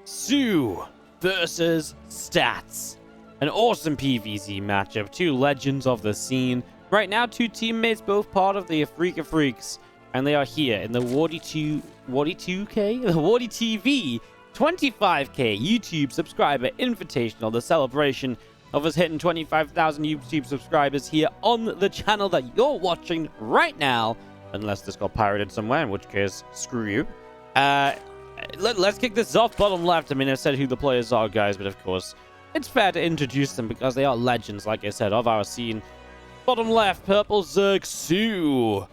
soO versus Stats. An awesome PvZ matchup. Two legends of the scene. Right now, two teammates, both part of the Afrika Freaks. And they are here in the WardiTV 25k YouTube subscriber invitational. The celebration of us hitting 25,000 YouTube subscribers here on the channel that you're watching right now. Unless this got pirated somewhere, in which case, screw you. Let's kick this off. Bottom left, I mean, I said who the players are, guys, but of course, it's fair to introduce them because they are legends, like I said, of our scene. Bottom left, Purple Zerg soO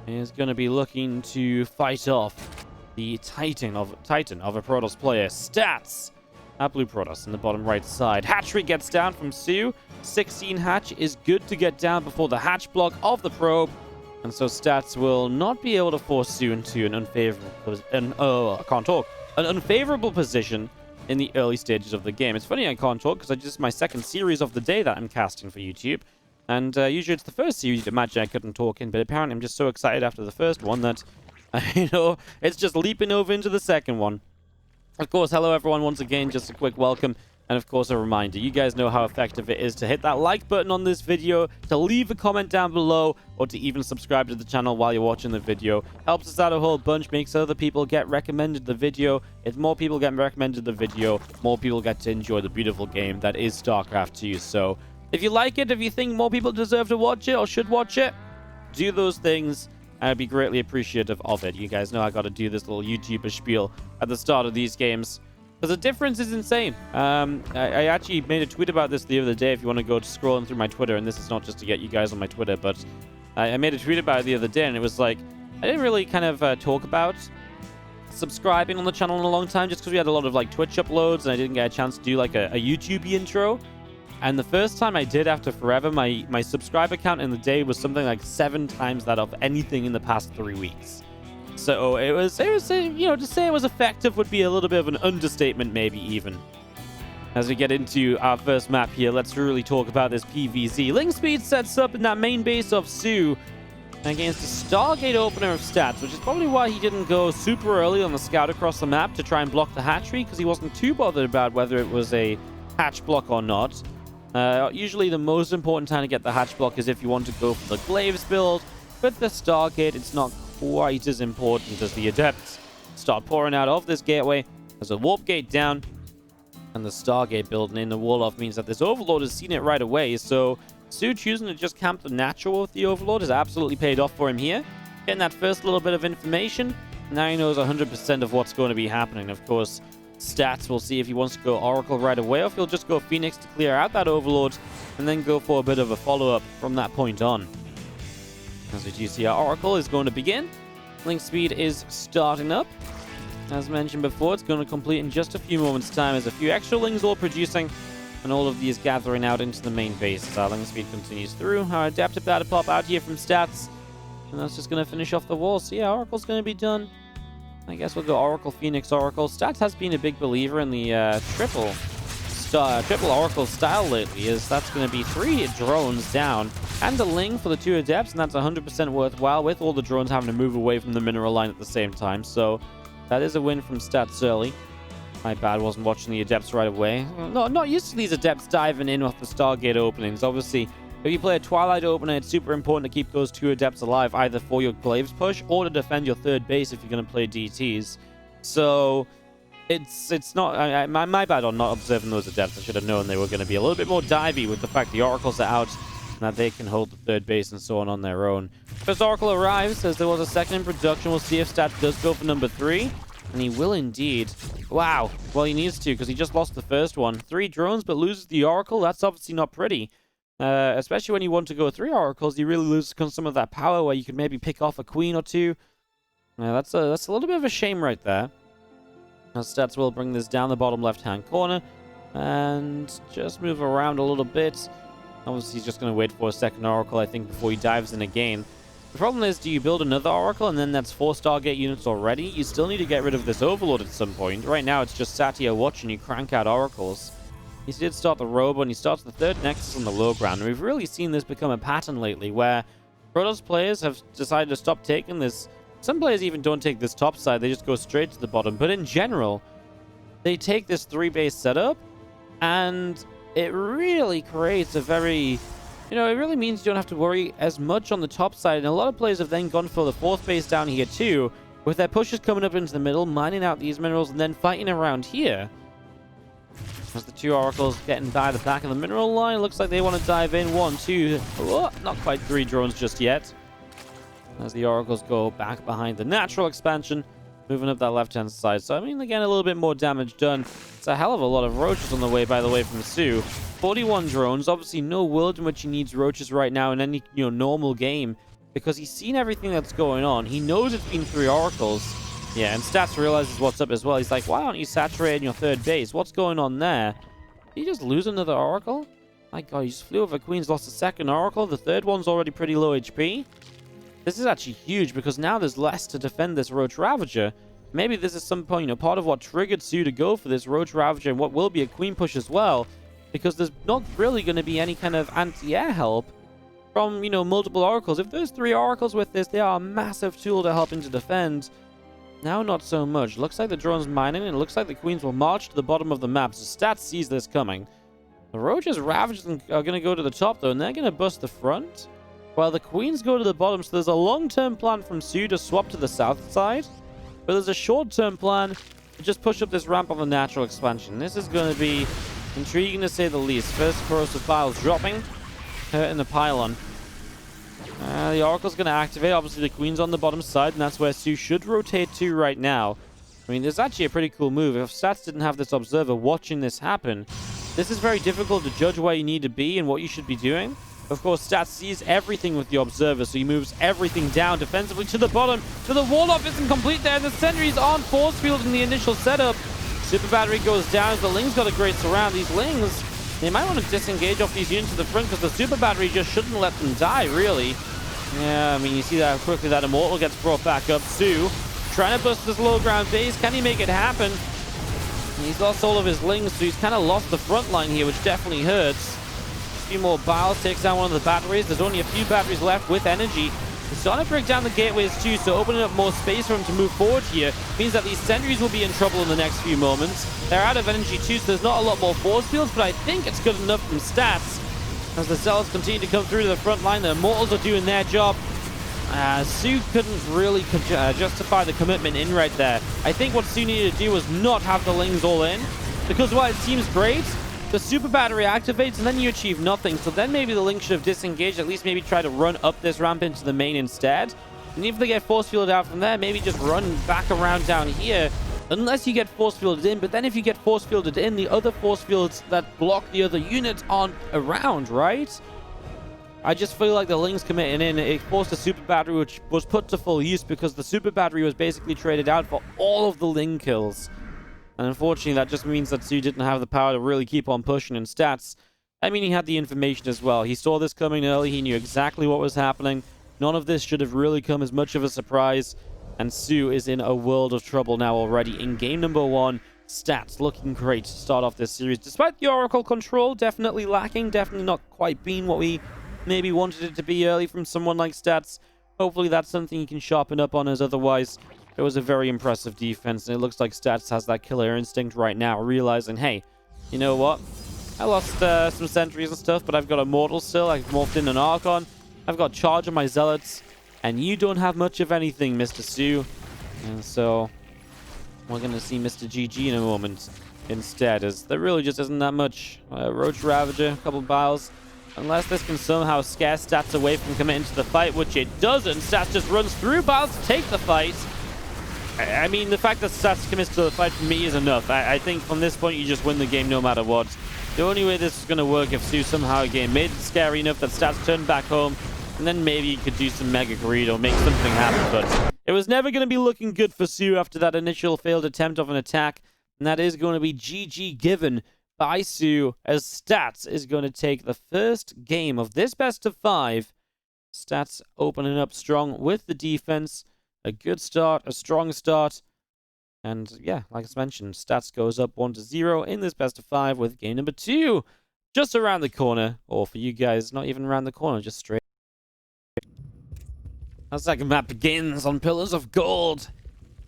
is going to be looking to fight off the Titan of a Protoss player, Stats. Our blue Protoss in the bottom right side. Hatchery gets down from soO. 16 hatch is good to get down before the hatch block of the probe. And so Stats will not be able to force soO into an unfavorable position in the early stages of the game. It's funny I can't talk because this is my second series of the day that I'm casting for YouTube. And usually it's the first series you'd imagine I couldn't talk in, but apparently I'm just so excited after the first one that, it's just leaping over into the second one. Of course, hello everyone once again, just a quick welcome. And of course, a reminder, you guys know how effective it is to hit that like button on this video, to leave a comment down below, or to even subscribe to the channel while you're watching the video. Helps us out a whole bunch, makes other people get recommended the video. If more people get recommended the video, more people get to enjoy the beautiful game that is StarCraft 2. So if you like it, if you think more people deserve to watch it or should watch it, do those things. I'd be greatly appreciative of it. You guys know I got to do this little YouTuber spiel at the start of these games, because the difference is insane. I actually made a tweet about this the other day if you want to go scrolling through my Twitter, and this is not just to get you guys on my Twitter, but I made a tweet about it the other day, and it was like, I didn't really kind of talk about subscribing on the channel in a long time, just because we had a lot of like Twitch uploads, and I didn't get a chance to do like a YouTube intro. And the first time I did after forever, my subscriber count in the day was something like 7 times that of anything in the past 3 weeks. So it was to say it was effective would be a little bit of an understatement, maybe even. As we get into our first map here, let's really talk about this PvZ. Link Speed sets up in that main base of soO against the Stargate opener of Stats, which is probably why he didn't go super early on the scout across the map to try and block the hatchery, because he wasn't too bothered about whether it was a hatch block or not. Usually the most important time to get the hatch block is if you want to go for the Glaives build. But the Stargate, it's not quite as important as the Adepts start pouring out of this gateway. There's a Warp Gate down, and the Stargate building in the wall-off means that this Overlord has seen it right away. So soO choosing to just camp the natural with the Overlord has absolutely paid off for him here. Getting that first little bit of information, now he knows 100% of what's going to be happening. Of course, Stats will see if he wants to go Oracle right away, or if he'll just go Phoenix to clear out that Overlord, and then go for a bit of a follow-up from that point on. As we do see, our Oracle is going to begin. Link Speed is starting up. As mentioned before, it's going to complete in just a few moments' time, as a few extra Lings all producing, and all of these gathering out into the main base as our Link Speed continues through. Our Adept about to pop out here from Stats, and that's just going to finish off the wall. So yeah, Oracle's going to be done. I guess we'll go Oracle, Phoenix, Oracle. Stats has been a big believer in the triple Oracle style lately, as that's going to be 3 drones down and a Ling for the 2 Adepts, and that's 100% worthwhile with all the drones having to move away from the mineral line at the same time. So that is a win from Stats early. My bad, wasn't watching the Adepts right away. Not used to these Adepts diving in off the Stargate openings. Obviously, if you play a Twilight opener, it's super important to keep those 2 Adepts alive, either for your Glaives push or to defend your third base if you're going to play DTs. So it's not my bad on not observing those Adepts. I should have known they were going to be a little bit more divey with the fact the Oracles are out and that they can hold the third base and so on their own. First Oracle arrives, as there was a second in production. We'll see if Stats does go for number 3. And he will indeed. Wow. Well, he needs to, because he just lost the first one. 3 drones, but loses the Oracle. That's obviously not pretty. Especially when you want to go 3 Oracles, you really lose some of that power where you could maybe pick off a Queen or 2. That's a little bit of a shame right there. Now Stats will bring this down the bottom left-hand corner and just move around a little bit. Obviously, he's just going to wait for a second Oracle, I think, before he dives in again. The problem is, do you build another Oracle and then that's 4 Stargate units already? You still need to get rid of this Overlord at some point. Right now, it's just Satya watching you crank out Oracles. He did start the Robo, and he starts the third Nexus on the low ground. And we've really seen this become a pattern lately, where Protoss players have decided to stop taking this. Some players even don't take this top side. They just go straight to the bottom. But in general, they take this 3-base setup, and it really creates a very... it really means you don't have to worry as much on the top side. And a lot of players have then gone for the 4th base down here too, with their pushes coming up into the middle, mining out these minerals, and then fighting around here. As the 2 oracles getting by the back of the mineral line, looks like they want to dive in. 1, 2, not quite 3 drones just yet. As the oracles go back behind the natural expansion, moving up that left-hand side. So, I mean, again, a little bit more damage done. It's a hell of a lot of roaches on the way, by the way, from soO. 41 drones. Obviously, no world in which he needs roaches right now in any, normal game, because he's seen everything that's going on. He knows it's been 3 oracles. Yeah, and Stats realizes what's up as well. He's like, why aren't you saturating your 3rd base? What's going on there? Did he just lose another oracle? My god, he just flew over Queen's, lost a 2nd oracle. The 3rd one's already pretty low HP. This is actually huge, because now there's less to defend this Roach Ravager. Maybe this is some point, part of what triggered soO to go for this Roach Ravager and what will be a Queen push as well, because there's not really going to be any kind of anti-air help from, multiple oracles. If there's 3 oracles with this, they are a massive tool to help him to defend. Now, not so much. Looks like the drone's mining, and it looks like the Queens will march to the bottom of the map, so Stats sees this coming. The Roaches Ravagers are going to go to the top, though, and they're going to bust the front, while the Queens go to the bottom. So there's a long-term plan from soO to swap to the south side, but there's a short-term plan to just push up this ramp on the natural expansion. This is going to be intriguing, to say the least. First corrosive piles dropping, hurting the pylon. The Oracle's going to activate. Obviously, the Queen's on the bottom side, and that's where soO should rotate to right now. I mean, there's actually a pretty cool move. If Stats didn't have this Observer watching this happen, this is very difficult to judge where you need to be and what you should be doing. Of course, Stats sees everything with the Observer, so he moves everything down defensively to the bottom. So the wall-off isn't complete there, and the sentries aren't force fielding the initial setup. Super Battery goes down. The Ling's got a great surround. These Lings, they might want to disengage off these units to the front, because the Super Battery just shouldn't let them die, really. Yeah, I mean, you see that quickly that Immortal gets brought back up. soO trying to bust this low ground base. Can he make it happen? He's lost all of his Lings, so he's kind of lost the front line here, which definitely hurts. A few more Biles, takes down one of the batteries. There's only a few batteries left with energy. He's starting to break down the gateways too, so opening up more space for him to move forward here means that these sentries will be in trouble in the next few moments. They're out of energy too, so there's not a lot more force fields, but I think it's good enough from Stats. As the Zealots continue to come through to the front line, the Immortals are doing their job. soO couldn't really justify the commitment in right there. I think what soO needed to do was not have the Lings all in, because while it seems great, the Super Battery activates and then you achieve nothing. So then maybe the Lings should have disengaged, at least maybe try to run up this ramp into the main instead. And if they get force fielded out from there, maybe just run back around down here. Unless you get force fielded in, but then if you get force fielded in, the other force fields that block the other units aren't around, right? I just feel like the Lings committing in, it forced the Super Battery, which was put to full use because the Super Battery was basically traded out for all of the Ling kills. And unfortunately, that just means that soO didn't have the power to really keep on pushing in Stats. I mean, he had the information as well. He saw this coming early. He knew exactly what was happening. None of this should have really come as much of a surprise. And soO is in a world of trouble now already in game number 1. Stats looking great to start off this series. Despite the Oracle control definitely lacking, definitely not quite being what we maybe wanted it to be early from someone like Stats. Hopefully that's something he can sharpen up on, as otherwise it was a very impressive defense. And it looks like Stats has that killer instinct right now, realizing, hey, you know what? I lost some sentries and stuff, but I've got Immortal still. I've morphed in an Archon. I've got charge on my Zealots. And you don't have much of anything, Mr. soO. And so we're going to see Mr. GG in a moment instead, as there really just isn't that much. Roach Ravager, a couple Biles. Unless this can somehow scare Stats away from committing to the fight, which it doesn't. Stats just runs through Biles to take the fight. I mean, the fact that Stats commits to the fight for me is enough. I think from this point, you just win the game no matter what. The only way this is going to work if soO somehow again made it scary enough that Stats turned back home. And then maybe you could do some Mega Greed or make something happen. But it was never going to be looking good for soO after that initial failed attempt of an attack. And that is going to be GG given by soO, as Stats is going to take the first game of this best of 5. Stats opening up strong with the defense. A good start, a strong start. And yeah, like I mentioned, Stats goes up 1-0 in this best of 5 with game number 2 just around the corner. Or for you guys, not even around the corner, just straight. Our second map begins on Pillars of Gold.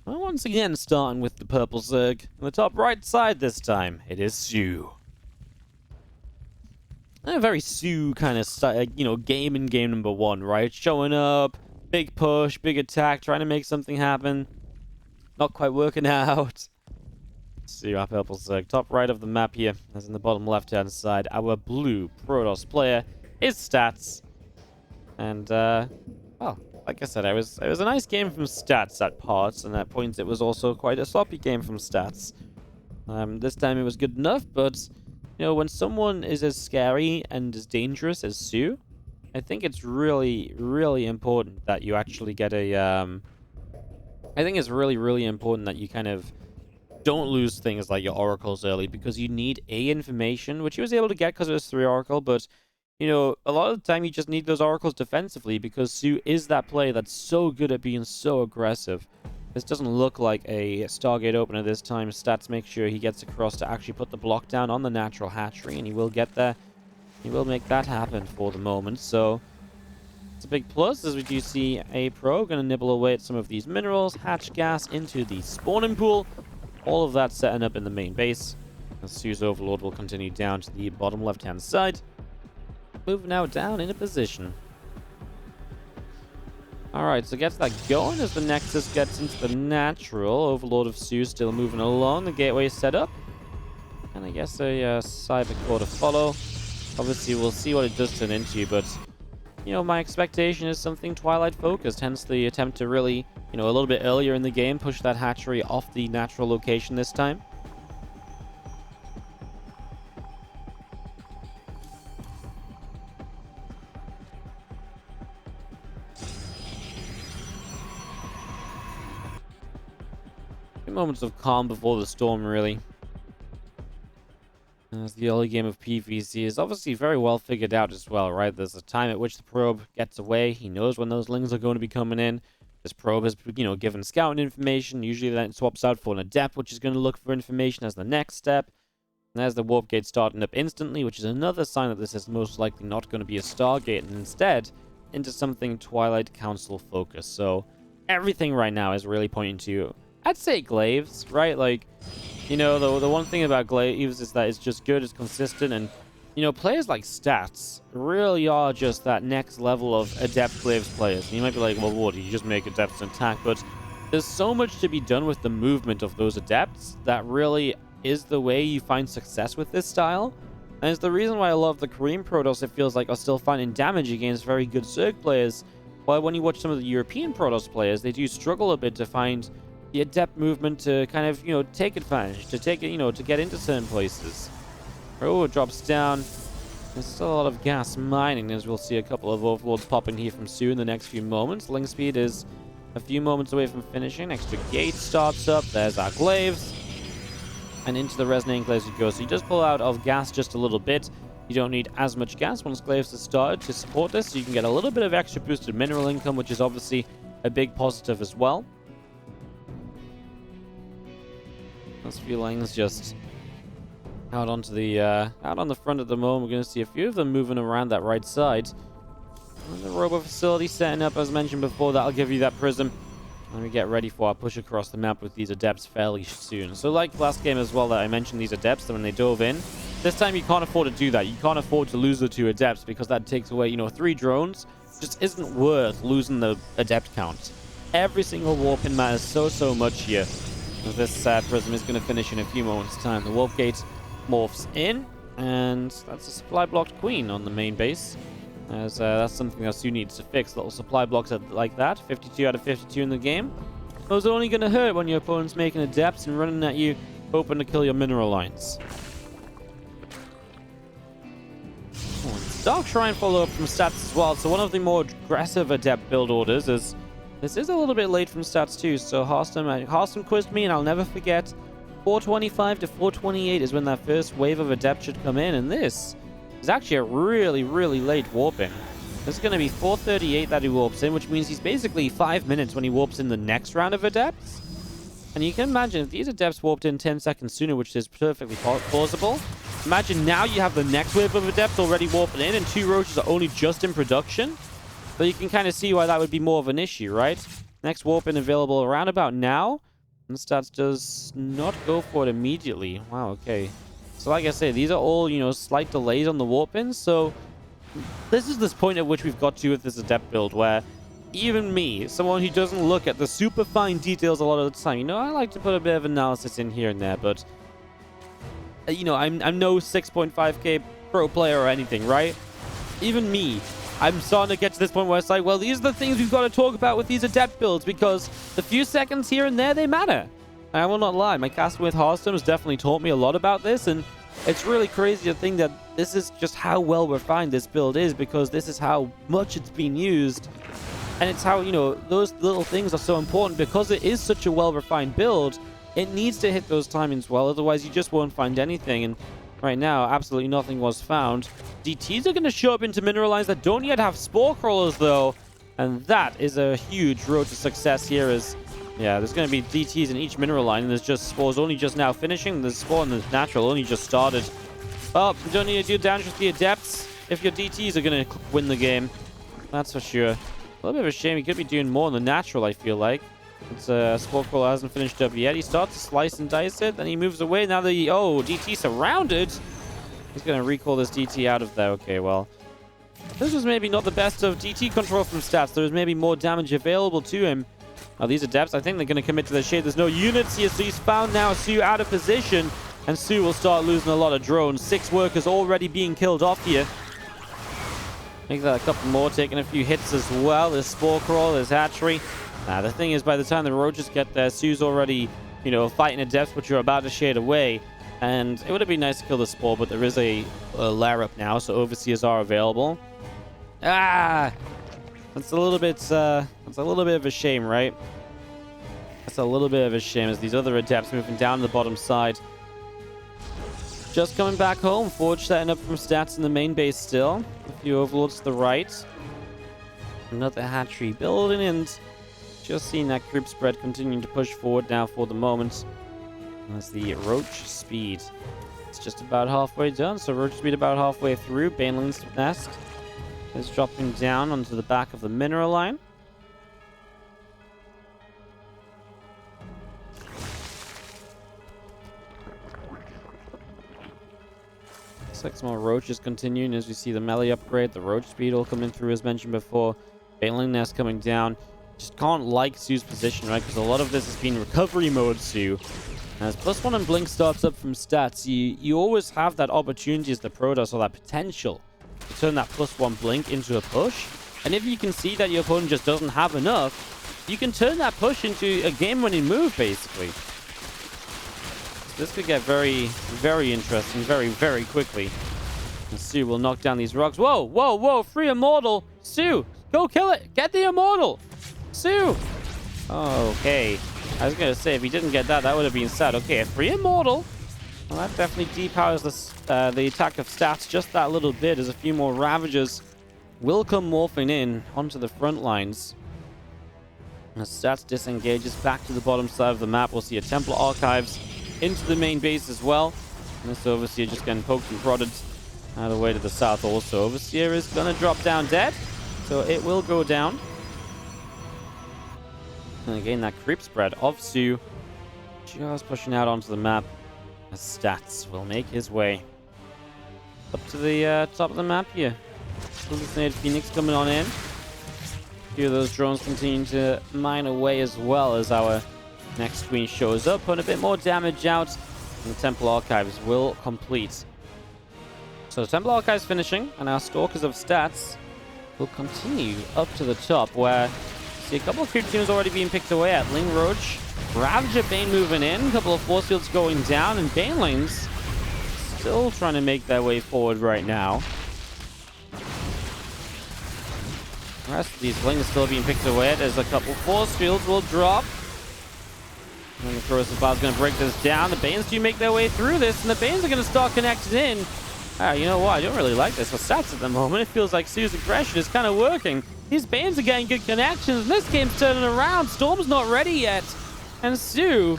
I want Once again, starting with the purple Zerg. On the top right side this time, it is soO. A very soO kind of, game in game number 1, right? Showing up, big push, big attack, trying to make something happen. Not quite working out. See our purple Zerg. Top right of the map here, as in the bottom left-hand side, our blue Protoss player, his stats. And, well, like I said, it was a nice game from stats at parts, and at points it was also quite a sloppy game from stats. This time it was good enough, but, when someone is as scary and as dangerous as soO, I think it's really, really important that you actually get a, I think it's really, really important that you kind of don't lose things like your oracles early, because you need information, which he was able to get because it was 3 oracle, but a lot of the time you just need those oracles defensively, because soO is that play that's so good at being so aggressive. This doesn't look like a Stargate opener this time. Stats make sure he gets across to actually put the block down on the natural hatchery, and he will get there. He will make that happen for the moment, so it's a big plus, as we do see a pro going to nibble away at some of these minerals, hatch gas into the spawning pool. All of that setting up in the main base. And soO's Overlord will continue down to the bottom left-hand side. Moving now down in a position. Alright, so gets that going as the Nexus gets into the natural. Overlord of soO still moving along. The gateway is set up. And I guess a cyber core to follow. Obviously, we'll see what it does turn into, but my expectation is something Twilight focused, hence the attempt to really, a little bit earlier in the game, push that hatchery off the natural location this time. A few moments of calm before the storm, really. As the early game of PvZ is obviously very well figured out as well, right? There's a time at which the probe gets away. He knows when those lings are going to be coming in. This probe has, given scouting information. Usually then it swaps out for an adept, which is going to look for information as the next step. And there's the warp gate starting up instantly, which is another sign that this is most likely not going to be a Stargate, and instead into something Twilight Council focused. So everything right now is really pointing to, I'd say, Glaives, right? Like, the one thing about Glaives is that it's just good, it's consistent, and, players like Stats really are just that next level of Adept Glaives players. And you might be like, well, what, you just make Adepts and attack? But there's so much to be done with the movement of those Adepts that really is the way you find success with this style. And it's the reason why I love the Korean Protoss, it feels like, are still finding damage against very good Zerg players. While when you watch some of the European Protoss players, they do struggle a bit to find the adept movement to kind of, take advantage, to take it, to get into certain places. Oh, it drops down. There's still a lot of gas mining, as we'll see a couple of overlords popping here from soO in the next few moments. Link speed is a few moments away from finishing. Extra gate starts up. There's our glaives. And into the resonating glaives you go. So you just pull out of gas just a little bit. You don't need as much gas once glaives have started to support this. So you can get a little bit of extra boosted mineral income, which is obviously a big positive as well. Those few lines just out onto the out on the front at the moment. We're going to see a few of them moving around that right side. And the robo facility setting up, as mentioned before, that'll give you that prism. And we get ready for our push across the map with these adepts fairly soon. So like last game as well, that I mentioned these adepts, that when they dove in, this time you can't afford to do that. You can't afford to lose the 2 adepts, because that takes away, 3 drones. Just isn't worth losing the adept count. Every single warp in matters so much here. This prism is going to finish in a few moments' time. The warp gate morphs in, and that's a supply blocked queen on the main base. As that's something that soO needs to fix. Little supply blocks like that. 52 out of 52 in the game. Those are only going to hurt when your opponent's making adepts and running at you, hoping to kill your mineral lines. Dark Shrine follow-up from Stats as well. So one of the more aggressive adept build orders is... This is a little bit late from Stats too, so Harston quizzed me, and I'll never forget. 425 to 428 is when that first wave of Adept should come in, and this is actually a really, really late warping. This is going to be 438 that he warps in, which means he's basically 5 minutes when he warps in the next round of Adepts. And you can imagine, if these Adepts warped in 10 seconds sooner, which is perfectly plausible, imagine now you have the next wave of Adepts already warping in, and 2 Roaches are only just in production. So you can kind of see why that would be more of an issue, right? Next warp-in available around about now. And Stats does not go for it immediately. Wow, okay. So like I say, these are all, you know, slight delays on the warp in. So this is this point at which we've got to with this Adept build where even me, someone who doesn't look at the super fine details a lot of the time, you know, I like to put a bit of analysis in here and there, but you know, I'm no 6.5k pro player or anything, right? Even me, I'm starting to get to this point where it's like, well, these are the things we've got to talk about with these Adept builds because the few seconds here and there, they matter. I will not lie, my casting with Hearthstone has definitely taught me a lot about this, and it's really crazy to think that this is just how well refined this build is because this is how much it's been used. And it's how, you know, those little things are so important because it is such a well-refined build. It needs to hit those timings well, otherwise you just won't find anything. And right now, absolutely nothing was found. DTs are going to show up into mineral lines that don't yet have spore crawlers, though. And that is a huge road to success here as, yeah, there's going to be DTs in each mineral line, and there's just spores only just now finishing. There's spore and there's natural only just started. Oh, you don't need to do damage with the Adepts if your DTs are going to win the game. That's for sure. A little bit of a shame. He could be doing more than the natural, I feel like. It's Spore Crawler hasn't finished up yet. He starts to slice and dice it, then he moves away. Now the DT surrounded. He's going to recall this DT out of there. Okay, well, this was maybe not the best of DT control from Stats. There was maybe more damage available to him. Now these Adepts, I think they're going to commit to the shade. There's no units here, so he's found now soO out of position, and soO will start losing a lot of drones. 6 workers already being killed off here. Make that a couple more, taking a few hits as well. There's Spore Crawl, there's Hatchery. The thing is, by the time the roaches get there, soO's already, you know, fighting Adepts, which are about to shade away. And it would have been nice to kill the Spore, but there is a lair up now, so Overseers are available. That's a little bit, that's a little bit of a shame, right? That's a little bit of a shame as these other Adepts moving down to the bottom side. Just coming back home. Forge setting up from Stats in the main base still. A few Overlords to the right. Another Hatchery building, and just seeing that creep spread continuing to push forward now for the moment. That's the Roach speed. It's just about halfway done, so Roach speed about halfway through. Baneling's nest is dropping down onto the back of the mineral line. Looks like some more Roaches continuing as we see the melee upgrade. The Roach speed will come in through as mentioned before. Baneling nest coming down. Just can't like soO's position, right? Because a lot of this has been recovery mode soO. As +1 and Blink starts up from Stats, you always have that opportunity as the Protoss, or that potential to turn that +1 Blink into a push. And if you can see that your opponent just doesn't have enough, you can turn that push into a game-winning move, basically. This could get very, very interesting very, very quickly. And soO will knock down these rocks. Whoa, whoa, whoa, free Immortal. soO, go kill it. Get the Immortal. soO. Okay. I was going to say, if he didn't get that, that would have been sad. Okay, a free Immortal. Well, that definitely depowers the attack of Stats just that little bit, as a few more Ravagers will come morphing in onto the front lines. As Stats disengages back to the bottom side of the map, we'll see a Templar Archives into the main base as well. And this Overseer just getting poked and prodded out of the way to the south also. Overseer is going to drop down dead, so it will go down. And again, that creep spread of soO just pushing out onto the map as Stats will make his way up to the top of the map here. Hallucinated Phoenix coming on in. A few of those drones continue to mine away as well as our next queen shows up, putting a bit more damage out, and the Temple Archives will complete. So the Temple Archives finishing, and our Stalkers of Stats will continue up to the top, where see a couple of creep teams already being picked away at. Ling Roach, Ravager Bane moving in, a couple of force fields going down, and Banelings still trying to make their way forward right now. The rest of these Lings still being picked away at as a couple force fields will drop. And the Corrosive Blast is going to break this down. The Banes do make their way through this, and the Banes are going to start connecting in. You know what? I don't really like this for Stats at the moment. It feels like soO's aggression is kind of working. These Banes are getting good connections, and this game's turning around. Storm's not ready yet, and soO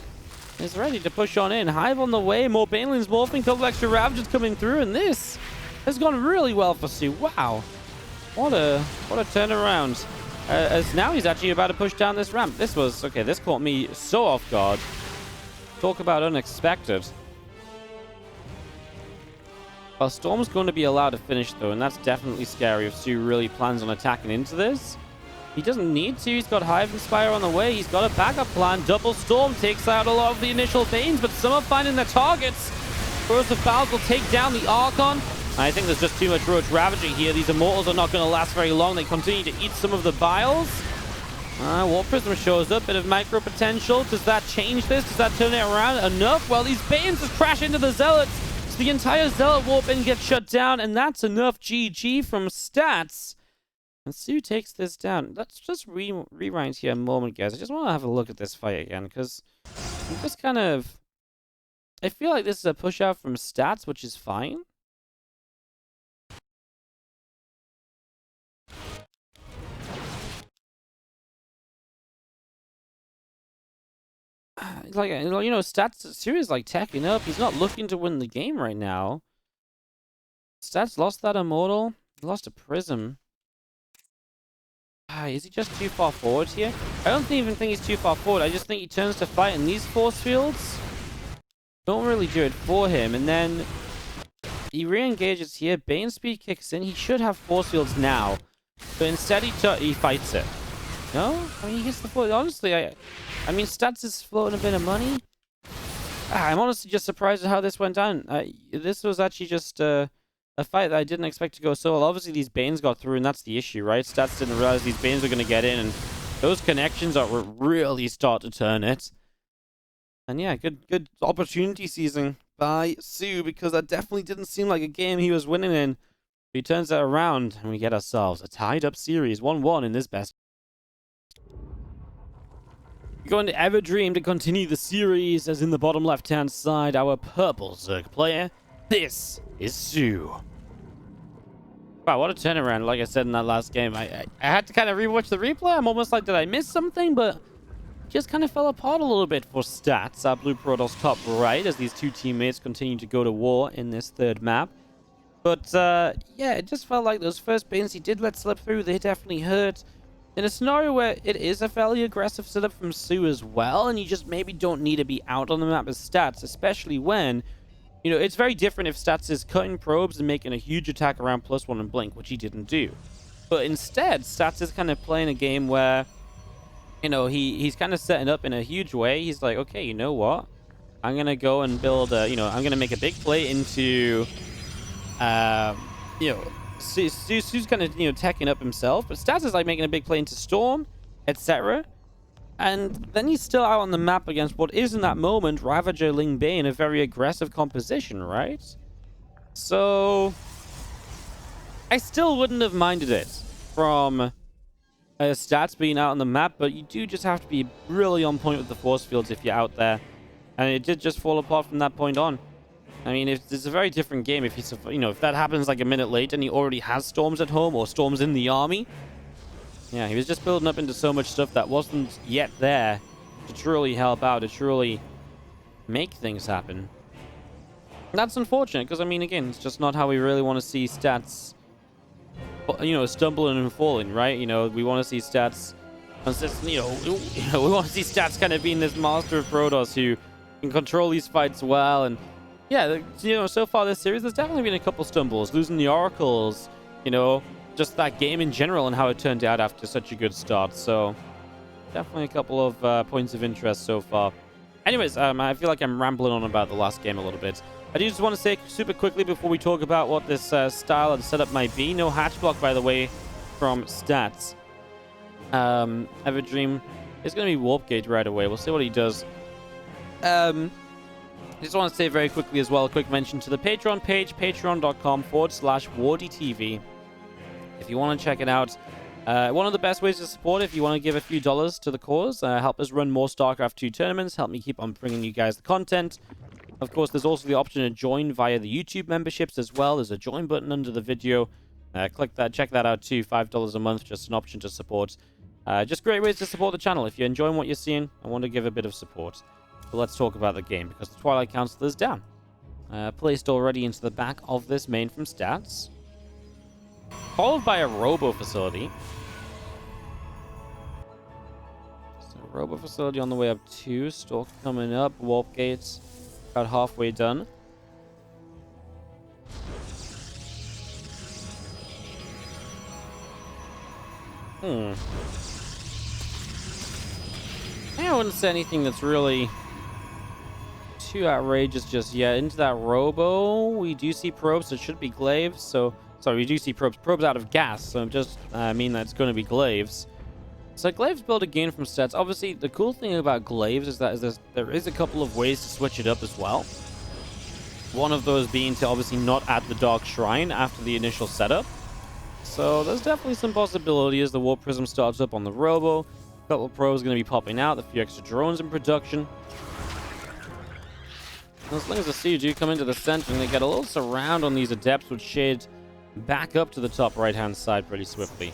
is ready to push on in. Hive on the way, more Banelings morphing, a couple extra Ravagers coming through, and this has gone really well for soO. Wow. What a turnaround. As now he's actually about to push down this ramp. This caught me so off guard. Talk about unexpected. Well, Storm's going to be allowed to finish, though, and that's definitely scary if soO really plans on attacking into this. He doesn't need to. He's got Hive and Spire on the way. He's got a backup plan. Double Storm takes out a lot of the initial Banes, but some are finding their targets. Burst of Bowels will take down the Archon. I think there's just too much Roach Ravager here. These Immortals are not going to last very long. They continue to eat some of the Biles. War Prism shows up. Bit of micro potential. Does that change this? Does that turn it around enough? Well, these Banes just crash into the Zealots. So the entire Zealot Warp in gets shut down, and that's enough GG from stats. And soO takes this down. Let's just rewind here a moment, guys. I just want to have a look at this fight again, because I'm just kind of... I feel like this is a push out from stats, which is fine. Like, you know, stats, soO is like teching up. He's not looking to win the game right now. Stats lost that Immortal. He lost a Prism. Is he just too far forward here? I don't even think he's too far forward. I just think he turns to fight, and these force fields don't really do it for him. And then he re-engages here. Bane speed kicks in. He should have force fields now, but instead he fights it. No? I mean, he hits the force. Honestly, I mean, stats is floating a bit of money. I'm honestly just surprised at how this went down. This was actually just a fight that I didn't expect to go so well. Obviously, these Banes got through, and that's the issue, right? Stats didn't realize these Banes were going to get in, and those connections are really start to turn it. And yeah, good opportunity seizing by soO, because that definitely didn't seem like a game he was winning in. He turns that around, and we get ourselves a tied-up series, 1-1 in this best. Going to Everdream to continue the series, as in the bottom left-hand side, our purple Zerg player. This is soO. Wow, what a turnaround, like I said in that last game. I had to kind of rewatch the replay. I'm almost like, did I miss something? But just kind of fell apart a little bit for stats. Blue Protoss top right, as these two teammates continue to go to war in this third map. But yeah, it just felt like those first Banes he did let slip through, they definitely hurt. In a scenario where it is a fairly aggressive setup from soO as well, and you just maybe don't need to be out on the map as stats, especially when, you know, it's very different if stats is cutting probes and making a huge attack around +1 and blink, which he didn't do. But instead, stats is kind of playing a game where, you know, he's kind of setting up in a huge way. He's like, okay, you know what? I'm going to go and build, you know, I'm going to make a big play into, you know, soO's kind of, you know, teching up himself, but stats is like making a big play into Storm, etc. And then he's still out on the map against what is in that moment Ravager Ling Bane, a very aggressive composition, right? So I still wouldn't have minded it from stats being out on the map, but you do just have to be really on point with the force fields if you're out there. And it did just fall apart from that point on. I mean, it's a very different game if he's, you know, if that happens like a minute late and he already has Storms at home or Storms in the army. Yeah, he was just building up into so much stuff that wasn't yet there to truly help out, to truly make things happen. And that's unfortunate because, I mean, again, it's just not how we really want to see stats, you know, stumbling and falling, right? You know, we want to see stats consistently, you know, we want to see stats kind of being this master of Protoss who can control these fights well. And yeah, you know, so far this series, there's definitely been a couple stumbles. Losing the Oracles, you know, just that game in general and how it turned out after such a good start. So definitely a couple of points of interest so far. Anyways, I feel like I'm rambling on about the last game a little bit. I do just want to say super quickly before we talk about what this style and setup might be. No hatch block, by the way, from stats. Everdream is going to be Warp Gate right away. We'll see what he does. I just want to say very quickly as well, a quick mention to the Patreon page, patreon.com/WardiTV. If you want to check it out, one of the best ways to support it, if you want to give a few dollars to the cause, help us run more StarCraft 2 tournaments, help me keep on bringing you guys the content. Of course, there's also the option to join via the YouTube memberships as well. There's a join button under the video. Click that, check that out too. $5 a month, just an option to support. Just great ways to support the channel. If you're enjoying what you're seeing, I want to give a bit of support. So let's talk about the game, because the Twilight Council is down. Placed already into the back of this main from stats. Followed by a Robo Facility. So Robo facility on the way up too. Stalk coming up. Warp gates about halfway done. I wouldn't say anything that's really too outrageous just yet. Into that Robo, we do see probes. It should be glaives. So, sorry, we do see probes. Probes out of gas. So just mean that it's going to be glaives. So glaives build again from stats. Obviously, the cool thing about glaives is that there is a couple of ways to switch it up as well. One of those being to obviously not add the Dark Shrine after the initial setup. So there's definitely some possibility as the Warp Prism starts up on the Robo. A couple of probes going to be popping out. A few extra drones in production. As long as the Sea do come into the center and they get a little surround on these Adepts, which shade back up to the top right-hand side pretty swiftly.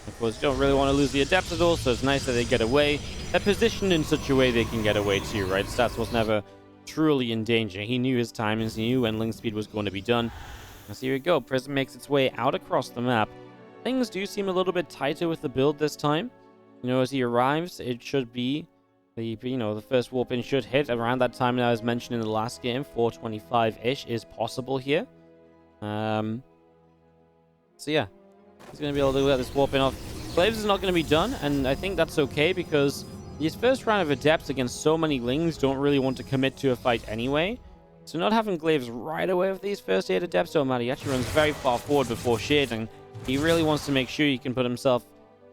Of course, you don't really want to lose the Adepts at all, so it's nice that they get away. They're positioned in such a way they can get away too, right? Stats was never truly in danger. He knew his timings, he knew when link speed was going to be done. So here we go. Prism makes its way out across the map. Things do seem a little bit tighter with the build this time. You know, as he arrives, it should be the first warp in should hit around that time that I was mentioned in the last game. 425-ish is possible here. So yeah, he's going to be able to get this warp in off. Glaives is not going to be done, and I think that's okay because these first round of Adepts against so many Lings don't really want to commit to a fight anyway. So not having glaives right away with these first 8 Adepts don't matter. He actually runs very far forward before shading. He really wants to make sure he can put himself,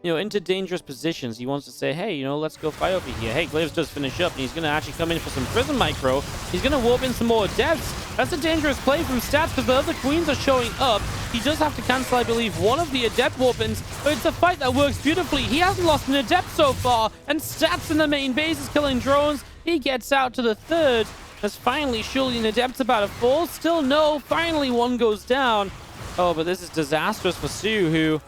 into dangerous positions. He wants to say, hey, let's go fight over here. Hey, glaives does finish up, and he's going to actually come in for some Prism Micro. He's going to warp in some more Adepts. That's a dangerous play from Stats because the other Queens are showing up. He does have to cancel, I believe, one of the Adept warp-ins, but it's a fight that works beautifully. He hasn't lost an Adept so far, and Stats in the main base is killing drones. He gets out to the third. As finally, surely an Adept's about to fall. Still no. Finally, one goes down. Oh, but this is disastrous for soO, who,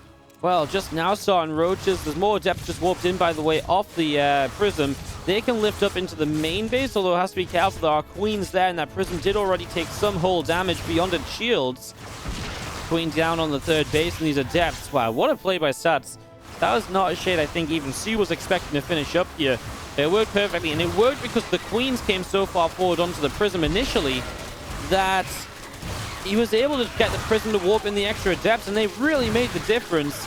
well, just now saw in Roaches. There's more Adepts just warped in, by the way, off the Prism. They can lift up into the main base, although it has to be careful. There are Queens there, and that Prism did already take some hull damage beyond its shields. Queen down on the third base, and these Adepts. Wow, what a play by Stats. That was not a shade I think even soO was expecting to finish up here. It worked perfectly, and it worked because the Queens came so far forward onto the Prism initially that he was able to get the Prism to warp in the extra Adepts, and they really made the difference.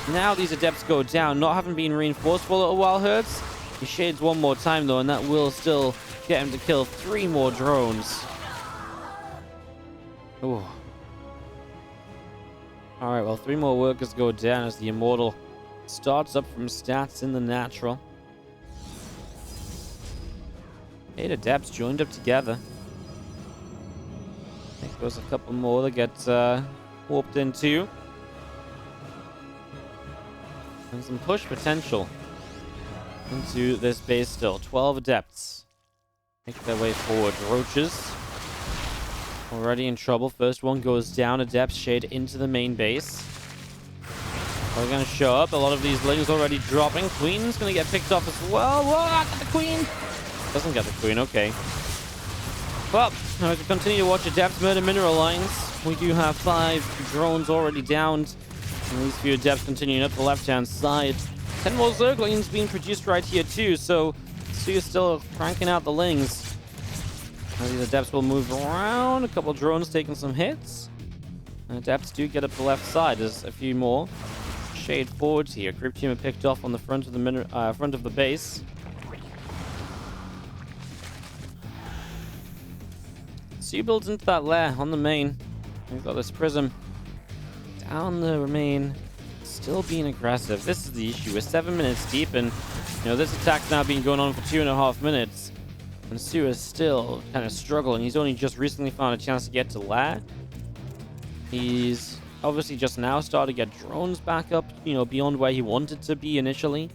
Now these Adepts go down. Not having been reinforced for a little while hurts. He shades one more time, though, and that will still get him to kill 3 more drones. Ooh. Alright, well, 3 more workers go down as the Immortal starts up from Stats in the natural. 8 Adepts joined up together. I think there's a couple more that get warped into. And some push potential into this base still. 12 Adepts make their way forward. Roaches already in trouble. First one goes down. Adepts shade into the main base. We're going to show up. A lot of these Lings already dropping. Queen's going to get picked off as well. Whoa, I got the Queen. Doesn't get the Queen, okay. Well, as we continue to watch Adepts murder mineral lines, we do have 5 drones already downed. And these few Adepts continuing up the left-hand side. 10 more Zerglings being produced right here too, so soO is still cranking out the Lings. Now these Adepts will move around. A couple drones taking some hits. And Adepts do get up the left side. There's a few more shade forwards here. Group team are picked off on the front of the base. soO builds into that lair on the main. We've got this Prism down the main, still being aggressive. This is the issue. We're 7 minutes deep, and this attack's now been going on for 2.5 minutes, and soO is still kind of struggling. He's only just recently found a chance to get to lair. He's obviously just now started to get drones back up, beyond where he wanted to be initially,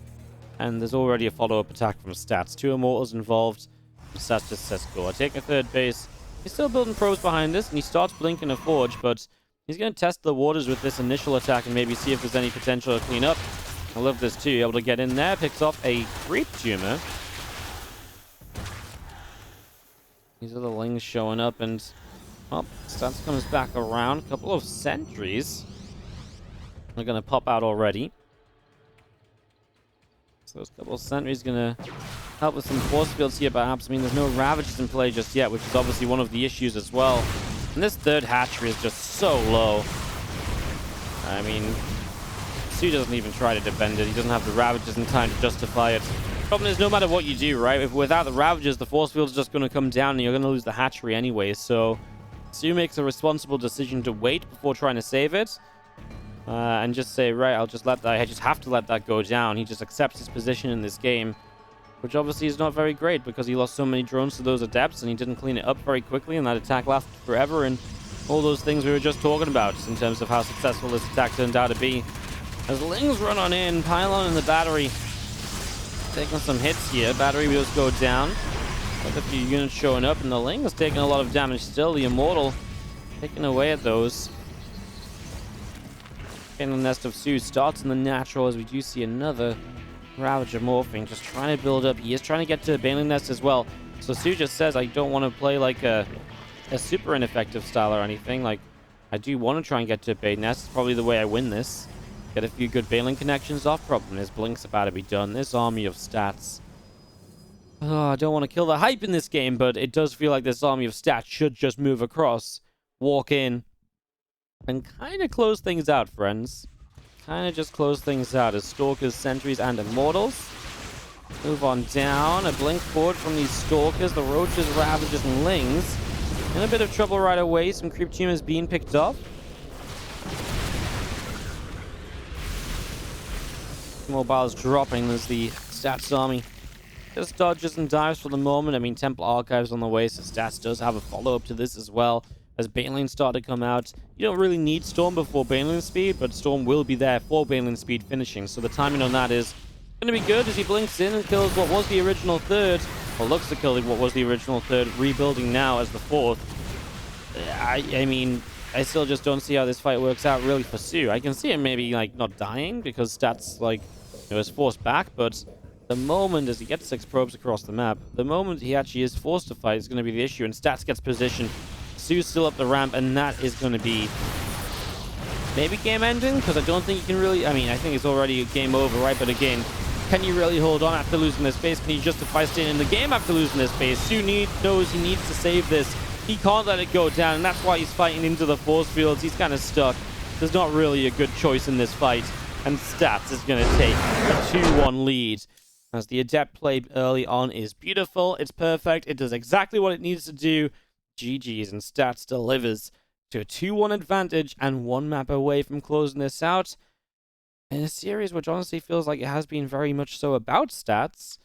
and there's already a follow-up attack from Stats. 2 Immortals involved. Stats just says, "Cool, I take a third base." He's still building probes behind this, and he starts blinking a Forge, but he's going to test the waters with this initial attack and maybe see if there's any potential to clean up. I love this too. Able to get in there, picks off a Creep Tumor. These are the Lings showing up, and Stats comes back around. A couple of sentries are going to pop out already. those couple of sentries gonna help with some force fields here, perhaps. I mean, there's no Ravages in play just yet, which is obviously one of the issues as well. And this third hatchery is just so low. I mean, soO doesn't even try to defend it. He doesn't have the Ravages in time to justify it. The problem is, no matter what you do, right? If without the Ravages, the force field's just going to come down and you're going to lose the hatchery anyway. So soO makes a responsible decision to wait before trying to save it. And just say, right, I'll just let that, I just have to let that go down. He just accepts his position in this game, which obviously is not very great because he lost so many drones to those adepts and he didn't clean it up very quickly, and that attack lasted forever, and all those things we were just talking about in terms of how successful this attack turned out to be. As Lings run on in, Pylon in the battery, taking some hits here. Battery wheels go down. Quite a few units showing up, and the Ling is taking a lot of damage still. The Immortal taking away at those. And the nest of soO starts in the natural as we do see another Ravager morphing, just trying to build up. He is trying to get to the Baneling Nest as well. So soO just says, I don't want to play like a super ineffective style or anything. Like, I do want to try and get to a Bane Nest. It's probably the way I win this. Get a few good Baneling connections off. Problem is, Blink's about to be done. This army of stats. Oh, I don't want to kill the hype in this game, but it does feel like this army of stats should just move across, walk in, and kind of close things out, friends. Kind of just close things out as Stalkers, Sentries, and Immortals move on down. A blink forward from these Stalkers, the Roaches, Ravages, and Lings. In a bit of trouble right away. Some Creep Tumors being picked off. Mobiles dropping as the Stats army just dodges and dives for the moment. I mean, Temple Archives on the way, so Stats does have a follow-up to this as well. As Baneling start to come out, you don't really need Storm before Baneling speed, but Storm will be there for Baneling speed finishing. So the timing on that is going to be good as he blinks in and kills what was the original third, or looks to kill what was the original third, rebuilding now as the fourth. I mean, I still just don't see how this fight works out really for soO. I can see him maybe like not dying because Stats like is forced back, but the moment as he gets 6 probes across the map, the moment he actually is forced to fight is going to be the issue, and Stats gets positioned. soO's still up the ramp, and that is going to be maybe game ending, because I don't think you can really, I mean, I think it's already a game over, right? But again, can you really hold on after losing this base? Can you justify staying in the game after losing this base? soO knows he needs to save this. He can't let it go down, and that's why he's fighting into the force fields. He's kind of stuck. There's not really a good choice in this fight, and Stats is going to take a 2-1 lead. As the Adept play early on is beautiful. It's perfect. It does exactly what it needs to do. GG's, and Stats delivers to a 2-1 advantage and 1 map away from closing this out in a series which honestly feels like it has been very much so about Stats.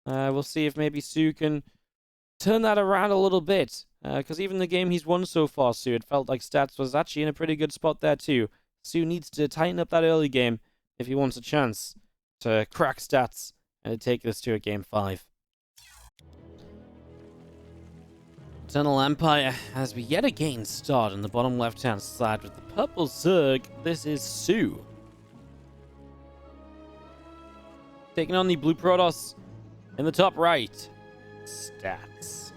We'll see if maybe soO can turn that around a little bit, because even the game he's won so far, soO, it felt like Stats was actually in a pretty good spot there too. soO needs to tighten up that early game if he wants a chance to crack Stats and to take this to a game 5. Eternal Empire, as we yet again start on the bottom left-hand side with the purple Zerg. This is soO. Taking on the blue Protoss in the top right. Stats.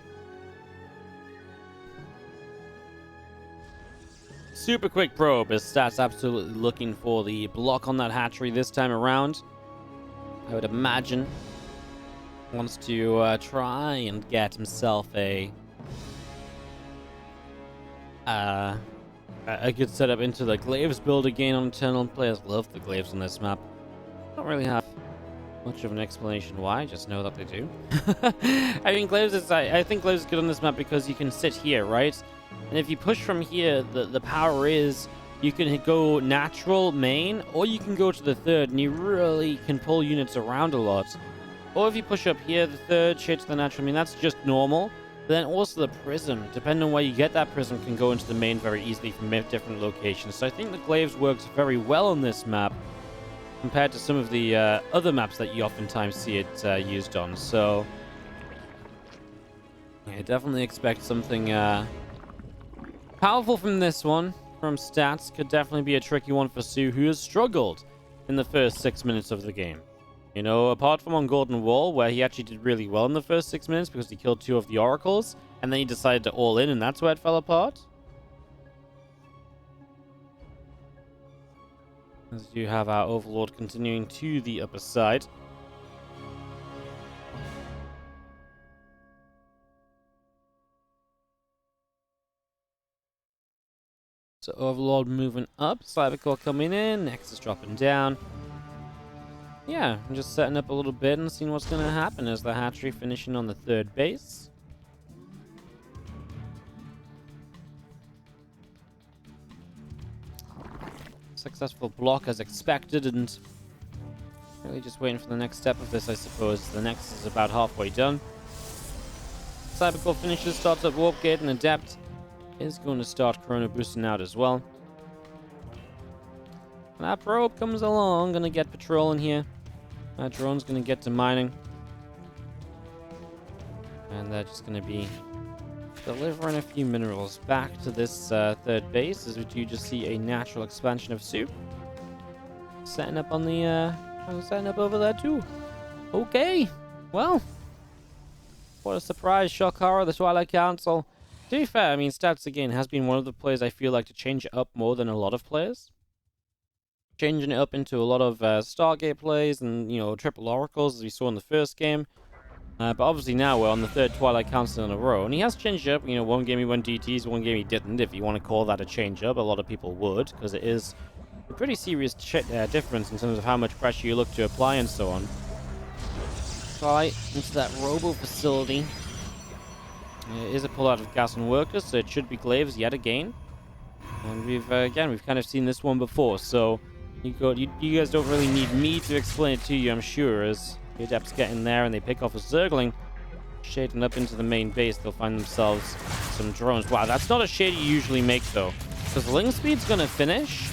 Super quick probe as Stats absolutely looking for the block on that hatchery this time around. I would imagine wants to try and get himself a good setup into the Glaives build again on Eternal. Players love the Glaives on this map. Don't really have much of an explanation why, just know that they do. I mean, Glaives is, I think Glaives is good on this map because you can sit here, right? And if you push from here, the power is you can go natural main, or you can go to the third, and you really can pull units around a lot. Or if you push up here, the third, shade to the natural, I mean, that's just normal. But then also the Prism, depending on where you get that Prism, can go into the main very easily from different locations. So I think the Glaives works very well on this map compared to some of the other maps that you oftentimes see it used on. So I definitely expect something powerful from this one. From Stats, could definitely be a tricky one for soO, who has struggled in the first 6 minutes of the game. You know, apart from on Golden Wall, where he actually did really well in the first 6 minutes because he killed 2 of the Oracles, and then he decided to all in, and that's where it fell apart. As you have our Overlord continuing to the upper side. So Overlord moving up, Cybercore coming in, Nexus dropping down. Yeah, I'm just setting up a little bit and seeing what's going to happen as the hatchery finishing on the third base. Successful block as expected, and really just waiting for the next step of this, I suppose. The Nexus is about halfway done. Cybercore finishes, starts up Warp Gate, and Adept is going to start Chrono boosting out as well. And that probe comes along, gonna get patrol in here. That drone's gonna get to mining. And they're just gonna be delivering a few minerals back to this third base, as we do just see a natural expansion of soO. Setting up on the, setting up over there too. Okay, well. What a surprise, shock horror, the Twilight Council. To be fair, I mean, Stats, again, has been one of the players I feel like to change it up more than a lot of players. Changing it up into a lot of Stargate plays and, you know, triple oracles, as we saw in the first game. But obviously now we're on the third Twilight Council in a row. And he has changed it up. You know, one game he won DTs, one game he didn't, if you want to call that a change up. A lot of people would, because it is a pretty serious difference in terms of how much pressure you look to apply and so on. Right into that robo facility. It is a pull out of gas and workers, so it should be Glaives yet again. And we've kind of seen this one before, so you guys don't really need me to explain it to you, I'm sure, as the Adepts get in there and they pick off a Zergling. Shading up into the main base, they'll find themselves some drones. Wow, that's not a shade you usually make, though, because Ling Speed's going to finish.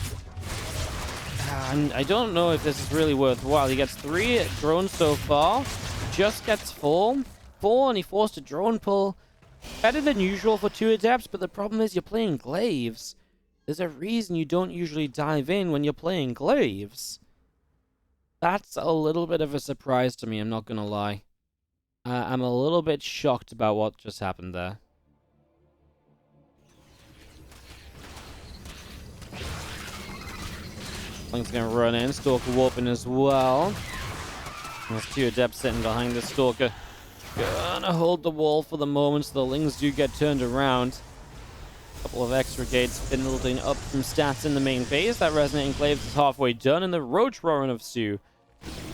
And I don't know if this is really worthwhile. He gets 3 drones so far, just gets 4, and he forced a drone pull. Better than usual for 2 Adepts, but the problem is you're playing Glaives. There's a reason you don't usually dive in when you're playing Glaives. That's a little bit of a surprise to me, I'm not gonna lie. I'm a little bit shocked about what just happened there. Ling's gonna run in, Stalker warping as well. There's 2 Adepts sitting behind the Stalker. Gonna hold the wall for the moment so the Lings do get turned around. A couple of extra gates building up from Stats in the main base. That Resonating Glaives is halfway done, and the Roach Roaring of soO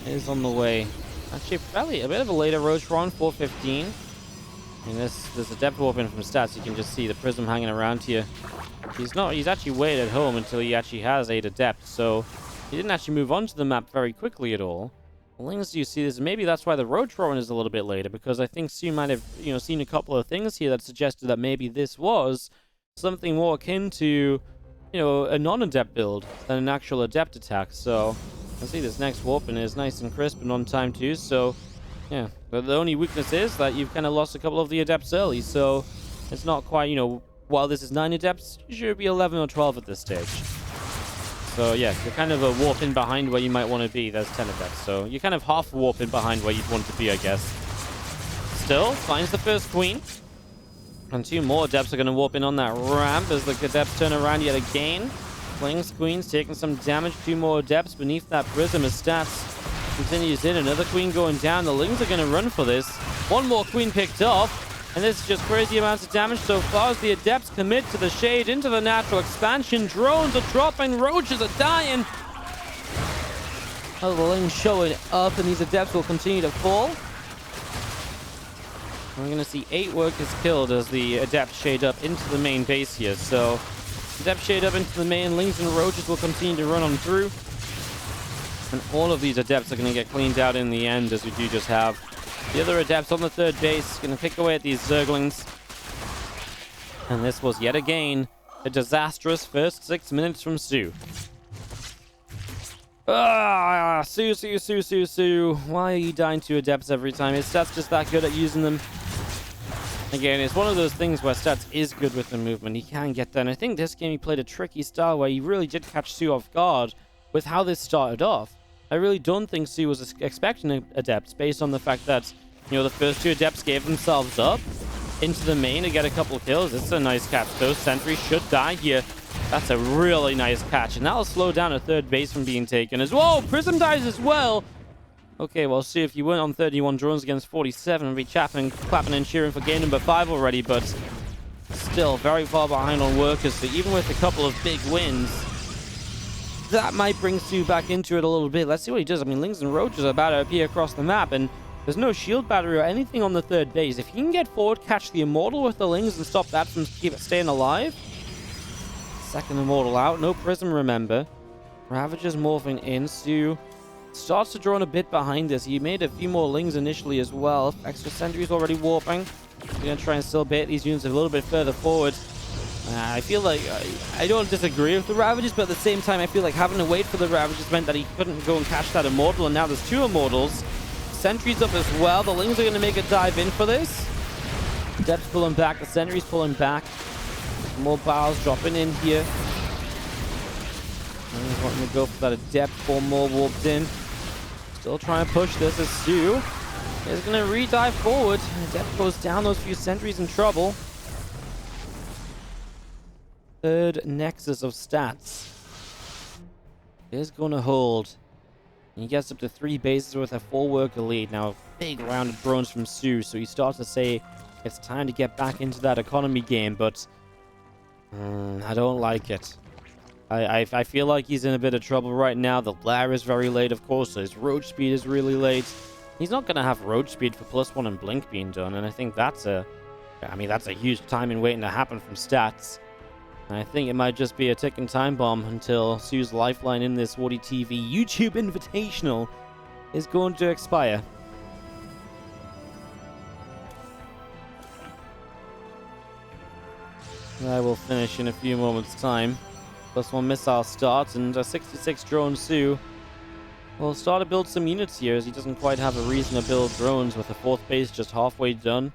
is on the way. Actually, probably a bit of a later Roach Roaring, 4:15. And there's a Adept warping from Stats. You can just see the Prism hanging around here. He's actually waited at home until he actually has 8 Adepts, so he didn't actually move on to the map very quickly at all. Lings, do you see this? Maybe that's why the Roach Roaring is a little bit later, because I think soO might have, you know, seen a couple of things here that suggested that maybe this was something more akin to, you know, a non-Adept build than an actual Adept attack. So, I see this next warping is nice and crisp and on time too, so, yeah. But the only weakness is that you've kind of lost a couple of the Adepts early, so it's not quite, you know, while this is 9 Adepts, you should be 11 or 12 at this stage. So yeah, you're kind of a warping behind where you might want to be. There's 10 Adepts, so you're kind of half warping behind where you'd want to be, I guess. Still, finds the first Queen. And 2 more Adepts are going to warp in on that ramp as the Adepts turn around yet again. Ling's Queen's taking some damage. 2 more Adepts beneath that Prism as Stats continues in. Another Queen going down. The Lings are going to run for this. 1 more Queen picked off. And this is just crazy amounts of damage so far as the Adepts commit to the shade, into the natural expansion. Drones are dropping, Roaches are dying. Oh, the Ling's showing up, and these Adepts will continue to fall. We're going to see 8 workers killed as the Adepts shade up into the main base here. So, Adepts shade up into the main, Lings and Roaches will continue to run on through. And all of these Adepts are going to get cleaned out in the end, as we do just have the other Adepts on the third base, going to pick away at these Zerglings. And this was yet again a disastrous first 6 minutes from soO. Ah, soO. Why are you dying to Adepts every time? Is Stats just that good at using them? Again, it's one of those things where Stats is good with the movement. He can get there. And I think this game he played a tricky style where he really did catch soO off guard with how this started off. I really don't think soO was expecting Adepts based on the fact that, you know, the first 2 Adepts gave themselves up into the main to get a couple kills. It's a nice catch. Those sentries should die here. That's a really nice catch, and that'll slow down a third base from being taken as well. Prism dies as well. Okay, well, see, if you went on 31 drones against 47, we'd be clapping and cheering for game number 5 already, but still very far behind on workers, so even with a couple of big wins, that might bring soO back into it a little bit. Let's see what he does. I mean, Lings and Roaches are about to appear across the map, and there's no shield battery or anything on the third base. If he can get forward, catch the Immortal with the Lings, and stop that from staying alive. Second Immortal out. No Prism, remember. Ravager's morphing in. soO starts to draw in a bit behind this. He made a few more Lings initially as well. Extra Sentry's already warping. We're going to try and still bait these units a little bit further forward. I feel like I don't disagree with the Ravagers, but at the same time, I feel like having to wait for the Ravagers meant that he couldn't go and catch that Immortal, and now there's two Immortals. Sentry's up as well. The Lings are going to make a dive in for this. Depth's pulling back. The Sentry's pulling back. More Bowls dropping in here. He's wanting to go for that Adept. 4 more warped in. Still trying to push this as soO is going to re-dive forward. Adept goes down. Those few Sentries in trouble. Third Nexus of stats is going to hold. He gets up to 3 bases with a 4-worker lead. Now, a big round of drones from soO, so he starts to say it's time to get back into that economy game, but I don't like it. I feel like he's in a bit of trouble right now. The Lair is very late, of course, so his Roach speed is really late. He's not going to have Roach speed for +1 and Blink being done, and I think that's a huge timing waiting to happen from stats. And I think it might just be a ticking time bomb until soO's lifeline in this WardiTV YouTube Invitational is going to expire. I will finish in a few moments' time. +1 missile starts, and a 66 drone soO will start to build some units here, as he doesn't quite have a reason to build drones with the 4th base just halfway done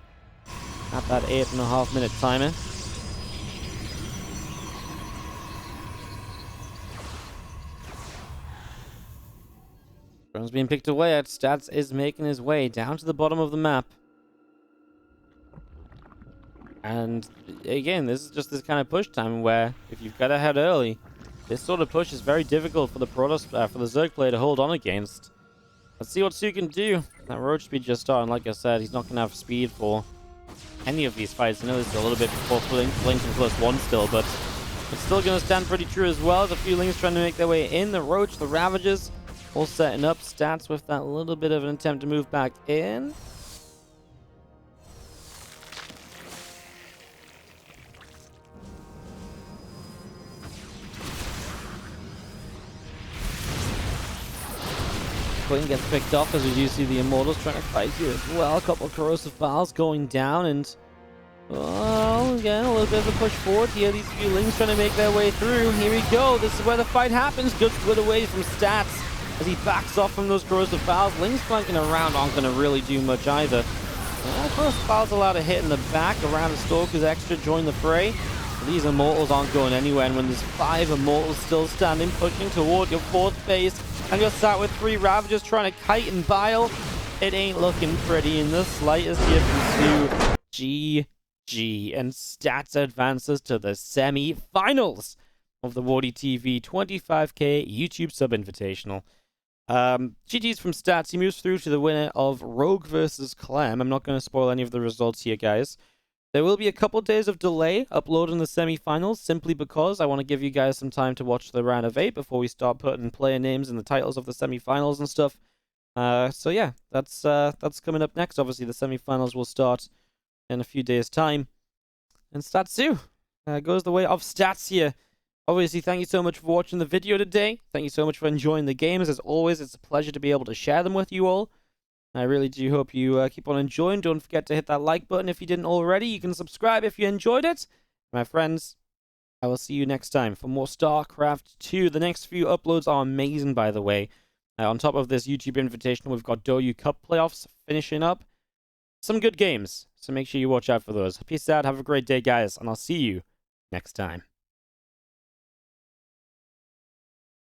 at that 8.5 minute timer. Drone's being picked away at. Stats is making his way down to the bottom of the map. And again, this is just this kind of push time where if you've got ahead early, this sort of push is very difficult for the Zerg player to hold on against. Let's see what soO can do. That Roach speed just started. Like I said, he's not going to have speed for any of these fights. I know this is a little bit before Blink and +1 still, but it's still going to stand pretty true as well. There's a few Lings trying to make their way in. The Roach, the Ravagers, all setting up. Stats with that little bit of an attempt to move back in. Queen gets picked off as we do see the Immortals trying to fight here as well. A couple of Corrosive Bowls going down, and again, a little bit of a push forward here. These few Lings trying to make their way through. Here we go. This is where the fight happens. Good split away from stats as he backs off from those Corrosive Bowls. Lings flanking around aren't going to really do much either. Corrosive Bowls allowed a hit in the back around the Stalkers extra, join the fray. These Immortals aren't going anywhere, and when there's 5 Immortals still standing, pushing toward your 4th base, and you're sat with 3 Ravagers trying to kite and bile, it ain't looking pretty in the slightest here from soO. GG, and stats advances to the semi-finals of the WardiTV 25k YouTube Sub-Invitational. GG's from stats. He moves through to the winner of Rogue versus Clem. I'm not going to spoil any of the results here, guys. There will be a couple days of delay uploading the semi-finals, simply because I want to give you guys some time to watch the round of 8 before we start putting player names in the titles of the semi-finals and stuff. So yeah, that's coming up next. Obviously, the semi-finals will start in a few days' time. And stats soO goes the way of stats here. Obviously, thank you so much for watching the video today. Thank you so much for enjoying the games. As always, it's a pleasure to be able to share them with you all. I really do hope you keep on enjoying. Don't forget to hit that like button if you didn't already. You can subscribe if you enjoyed it. My friends, I will see you next time for more StarCraft 2. The next few uploads are amazing, by the way. On top of this YouTube Invitational, we've got DouYu Cup playoffs finishing up. Some good games, so make sure you watch out for those. Peace out, have a great day, guys, and I'll see you next time.